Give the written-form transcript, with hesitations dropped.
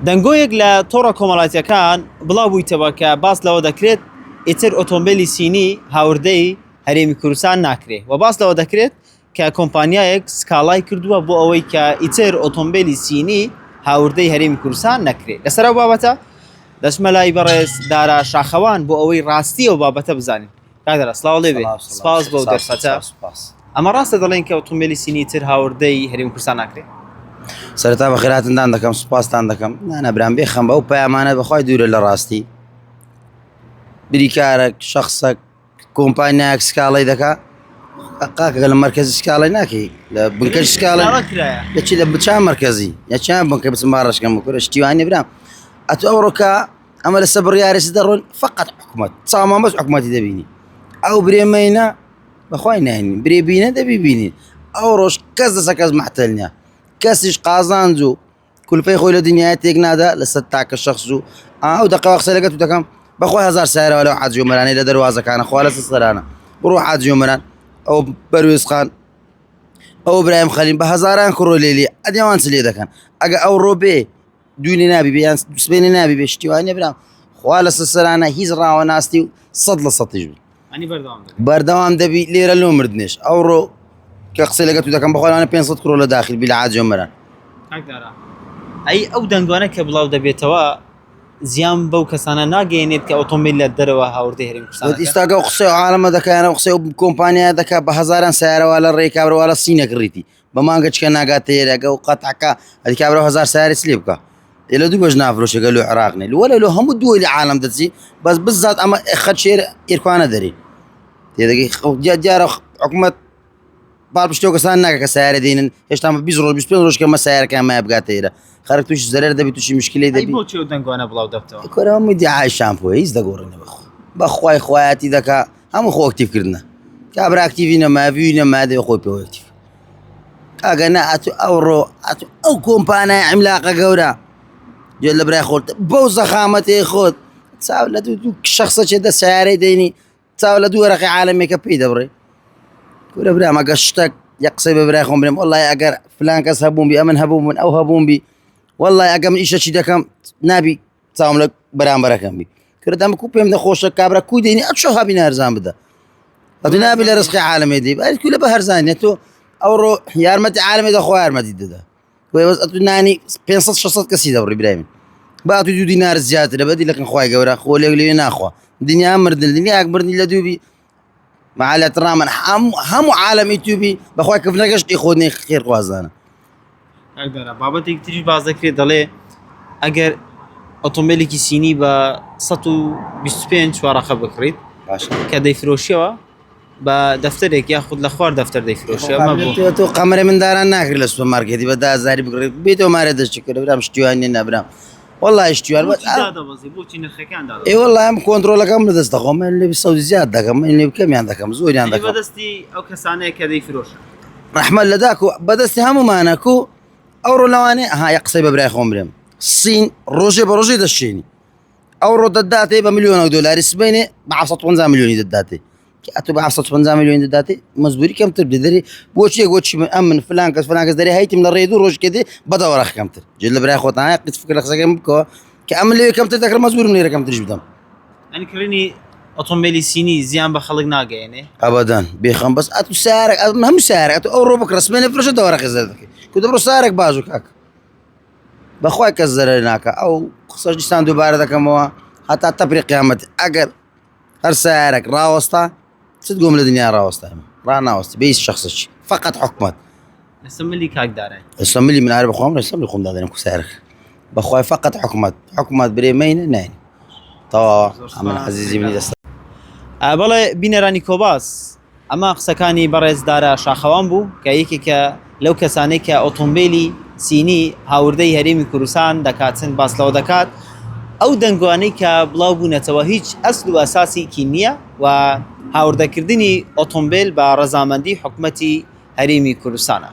دەنگۆیەک لە تۆڕە کۆمەڵایەتیەکان بڵاوبوویتەوە کە باس لەوە دەکرێت ئیتر ئۆتۆمبیلی سینی هاوردەی هەرێمی کوردستان ناکرێ و باس لەوە دەکرێت کە کۆمپانیایەک سکاڵای کردووە بۆ ئەوەی کە ئیتر ئۆتۆمبیلی سینی هاوردەی هەرێمی کوردستان نەکرێت. لەسەر ئەو بابەتە دەچمە لای بەڕێز دارا شاخەوان بۆ ئەوەی ڕاستی ئەو بابەتە بزانین. کاکدارا سڵاو لێ بێ، سپاس بۆ دەرفەتە. ئەمە ڕاستە دەڵێن کە ئۆتۆمبیلی سینی تر هاوردەی هەرێمی کوردستان ناکرێت؟ سەرەتا بە خێراتتان دەکەم، سوپاستان دەکەم. نانەبران بێخەم بە ئەو پەیامانە بەخوای دوورە لە ڕاستی. بریکارێک شەخصێک کۆمپانیایەک سکاڵی دەکا قاکە لە مەرکەزی سکاڵی ناکەی لە بنکەش سکاڵی دەچی لە بچان مەرکەزی یا چیان بنکە بچم باڕشکەم بکورە شتیوانی برام ئەتو ئەوڕۆکە ئەمە لەسەر بڕیارێکی دەڕۆن فقط حکومەت چامان بەس حکومەتی دەبینی ئەو برێمەینە بەخوای ناینی برێ بینە دەبیبینی ئەو ڕۆژ کەس دەسە کەس محتەل نییە کەسیش قازانج و کولپەی خۆی لە دنیای تێک نادا لەسەر تاکە شەخص و ئەو دەقەوە قسە لەگەت و دەکەم بەخۆی هەزار سایرەوە لەو حاجی و مەرانەی لە دەروازەکانە خوا لە سەرانە بڕۆ حاجی و مەران ئەو بەروێزخان ئەو برایم خەلیم بە هەزاران کڕۆ لێلی ئەدیوان چ لێ دەکەن ئەگە ئەو ڕۆبێ دوێنێ نابی بێ یان سبێنێ نابی بێ شتیوانێ برام خوا لە سەرانە هیچ ڕاوە ناستی و 100% بوو بەردەوام دەبی لێرە لۆ مردنێش ئەو ڕۆ کە قسەی لەگەت و دەکەم بەخۆیانە 500 کڕۆ لە داخل بی لە حاجی و مەران. ئەی ئەو دەنگوانە کە بڵاو دەبێتەوە زیان بەو کەسانە ناگەێنێت کە ئۆتۆمبیل لە دەرەوە هاوردەی هەرێمی کوردستان ئێستاگە قسەی عالەمە دەکەیانە قسەی و کۆمپانیا دەکات بە هەزاران سیارەوە لە ڕێکابرەوە لە سینێک ڕیتی بە مانگە چکە ناگاتە ئێرەگە و قەتعکە ئەدیکابرەوە هەزار سیارێک لێ بکە لە دوو بەش نافرۆشەکە لۆ عێراقنێ وەلە لۆ هەموو دووەی لە عالەم دەچی بەس بزات ئەمە خەچێر ئێرکوانە دەری تێدەگەی دیارە حکومەت باڵپشتەوە کەسان ناکە کە سیارە دێنن هێشتا 20 ڕۆژ 25 ڕۆژ کە مە سیارەکان مای بگاتە ئێرە خەرک تووشی زەرەر دەبێت تووشی مشکلەی دەبێت بۆچی ئەو دەنگوانە بڵاو دەبتەوە کۆرەوەمە دیعای شامپۆ هیچ دەگۆڕنە بەخوای خوایەتی دەکا هەموو خۆ ئەکتیڤکردنە کابرا ئەکتیڤی نەما ڤیوی نەما دەبێت خۆی پێوە ئەکتیڤ ئەگەنا ئەتو ئەوڕۆ ئەتو ئەو کۆمپانیای عیملاقە گەورە گوێ لە برای خۆت بەو زەخامەتێ خۆت چاو لە دوو شەخسە چێدە سیارەی دەینی چاو لە دوو وەرەقی عالەمێکە پێی دەبڕێ کورە برام ئەگە شتێک یە قسەی بە برای خۆم بڵێم وەڵڵای ئەگەر فلان کەس هەبووم بی ئەمن هەبوو من ئەو هەبووم بی وەڵڵای ئەگەم ئیشەکی دەکەم نابی چاوم لە بەرامبەرەکەم بی کردم کو پێم دەخۆشە کابرا کو دێنی ئەچۆ هەبی نارزان بدە ئەتو نابی لە ڕزقی عالەمێ دەی ئەرکو لە بە هەرزانێت تۆ ئەوڕۆ یارمەتی عالەمێ دەخوا یارمەتی دەدا وێوەز ئەتو نانی 500 600 کەسی دەبڕی برای من با تو 2 دینار زیاترە بەدی لەکن خوای گەورە خۆ لێک لێ ناخوا دنیا مردن دنیا مردنی لە دووبی معالەت ڕامن هەموو عالەمی تووبی بەخوای کەفنەکەشتی خۆنی خێرخوازانە. بابەتێک تریش باز دەکرێت دەڵێ ئەگەر ئۆتۆمبیلێکی سینی بە 125 وەرەقە بکڕیت کە دەیفرۆشیەوە بە دەفتەرێک یاخود لە خوار دەفتەر دەیفرۆشیەوە تۆ قەمەرە منداران ناکرد لە سوپەرمارکێتی بە 10,000 بکڕیت بێتەوە مارە دەستکرد برام شتیوان نەبرام والله شتیوان ئێ والله ئەم کۆنتڕۆلەکەم لە دەست دەخۆم لێ سەودی زیاد دەکەم لێ کەمیان دەکەم زۆریان دەکەم بەدەستی ئەو کەسانەیە کە دەیفرۆشن ڕەحمەت لە داک و بەدەستی هەمومانە و ئەوڕۆ لەوانێ ها یە قسەی بە برای خۆم برێم سین ڕۆژێ بە ڕۆژێ دەشێنی ئەوڕۆ دەداتێ بە ملیۆنە دۆلاری سبەینێ بە 750 میلیۆنی دەداتێ ئەتو بە 750 میلیۆنی دەداتێ مەزبوری کەمتر بدەری بۆچی گۆچی ئەم من فلان کەس دەری هەیتم لە ڕێ دوو ڕۆژ کێ دێ بەدەوەڕەخ کەمتر جێ لە برای خۆتان قیت فکر لە قسەکەم بکەوە کە ئەم لێ کەمتر دەکرد مەزبورم لێرە کەمتریش بدەم ئەنکردنی ئۆتۆمبیلی سینی زیان بە خەڵک ناگەێنێ ئەبەدان بێخەم بەس ئەتو سارێک هەموو سارێک ئەتو ئەو ڕۆ بکڕە سبەینێ فرۆشە دەوەڕەخی زەر دەکەی کو دەبڕۆ سارێک باش و کاک بەخوای کەس زەرەر ناکە ئەو قسەش دیسان دووبارە دەکەمەوە هەتا تەپری قیامەت ئەگەر هەر سارێک ڕاوەستا چت گۆم لە دنیا ڕاوەستایمە ڕناوەستی بە هیچ شەخسێکی فقط حکومەت ئەسملی کاکدارە ئەسملی من عارف بخۆم ئەسملی خۆم دادێنم کو سارێک بەخوای فقط حکومەت برێمەینە ناین تەواوە ئەمن عەزیزی منی دەستە بەڵێ بینەرانی کۆباس ئەمە قسەکانی بەڕێز دارا شاخەوان بوو کە یەکێکە لەو کەسانەی کە ئۆتۆمبیلی سینی هاوردەی هەرێمی کوردستان دەکاتن باس لەوە دەکات ئەو دەنگوانەی کە بڵاو بوونەتەوە هیچ ئەسل و ئەساسێکی نییە و هاوردەکردنی ئۆتۆمبیل بە ڕەزامەندی حکومەتی هەرێمی کوردستانە.